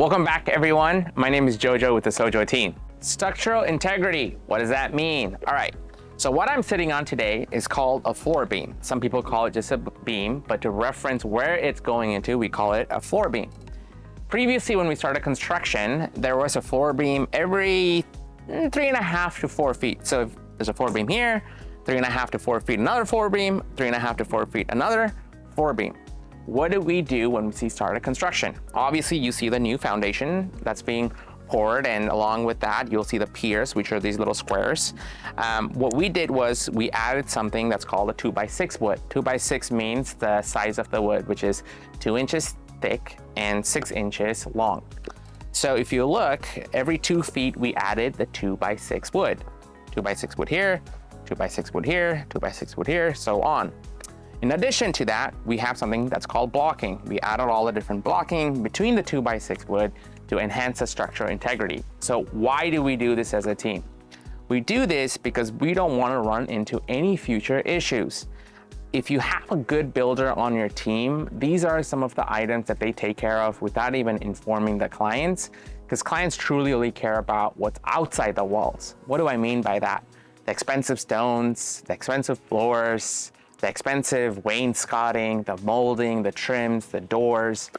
Welcome back, everyone. My name is Jojo with the SOJO Team. Structural integrity, what does that mean? All right, so what I'm sitting on today is called a floor beam. Some people call it just a beam, but to reference where it's going into, we call it a floor beam. Previously, when we started construction, there was a floor beam every 3.5 to 4 feet. So if there's a floor beam here, 3.5 to 4 feet, another floor beam, 3.5 to 4 feet, another floor beam. What do we do when we start a construction? Obviously, you see the new foundation that's being poured, and along with that, you'll see the piers, which are these little squares. What we did was we added something that's called a 2x6 wood. 2x6 means the size of the wood, which is 2 inches thick and 6 inches long. So if you look, every 2 feet, we added the 2x6 wood. 2x6 wood here, 2x6 wood here, 2x6 wood here, so on. In addition to that, we have something that's called blocking. We added all the different blocking between the 2x6 wood to enhance the structural integrity. So why do we do this as a team? We do this because we don't want to run into any future issues. If you have a good builder on your team, these are some of the items that they take care of without even informing the clients, because clients truly only care about what's outside the walls. What do I mean by that? The expensive stones, the expensive floors, the expensive wainscoting, the molding, the trims, the doors.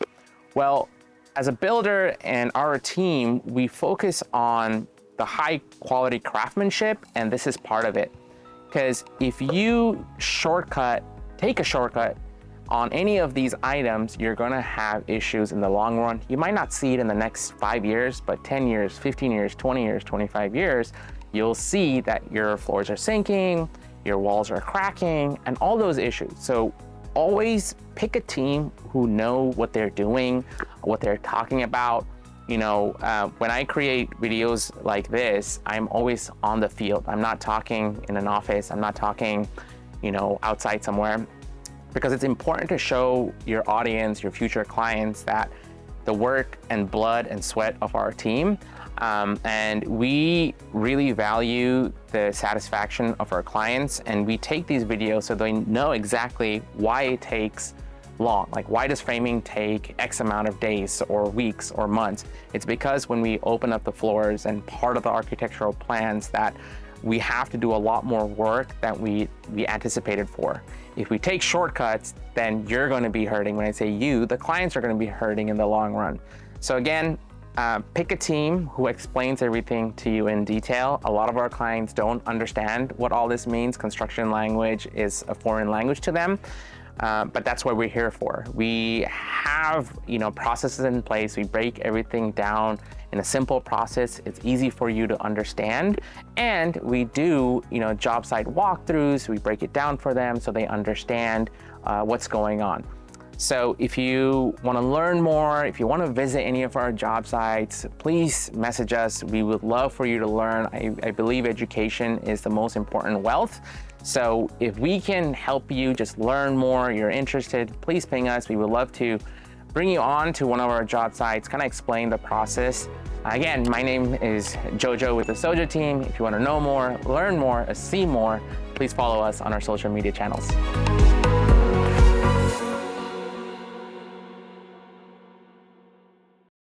Well, as a builder and our team, we focus on the high quality craftsmanship, and this is part of it. Because if you take a shortcut on any of these items, you're gonna have issues in the long run. You might not see it in the next 5 years, but 10 years, 15 years, 20 years, 25 years, you'll see that your floors are sinking, your walls are cracking, and all those issues. So always pick a team who know what they're doing, what they're talking about. You know, when I create videos like this, I'm always on the field. I'm not talking in an office. I'm not talking, outside somewhere, because it's important to show your audience, your future clients, that the work and blood and sweat of our team. And we really value the satisfaction of our clients, and we take these videos so they know exactly why it takes long. Like, why does framing take X amount of days or weeks or months? It's because when we open up the floors and part of the architectural plans, that we have to do a lot more work than we anticipated for. If we take shortcuts, then you're going to be hurting. When I say you, the clients are going to be hurting in the long run. So again, pick a team who explains everything to you in detail. A lot of our clients don't understand what all this means. Construction language is a foreign language to them, but that's what we're here for. We have, processes in place. We break everything down in a simple process. It's easy for you to understand. And we do, job site walkthroughs. We break it down for them so they understand what's going on. So if you want to learn more, if you want to visit any of our job sites, please message us. We would love for you to learn. I believe education is the most important wealth. So if we can help you just learn more, you're interested, please ping us. We would love to bring you on to one of our job sites, kind of explain the process. Again, my name is Jojo with the SOJO Team. If you want to know more, learn more, see more, please follow us on our social media channels.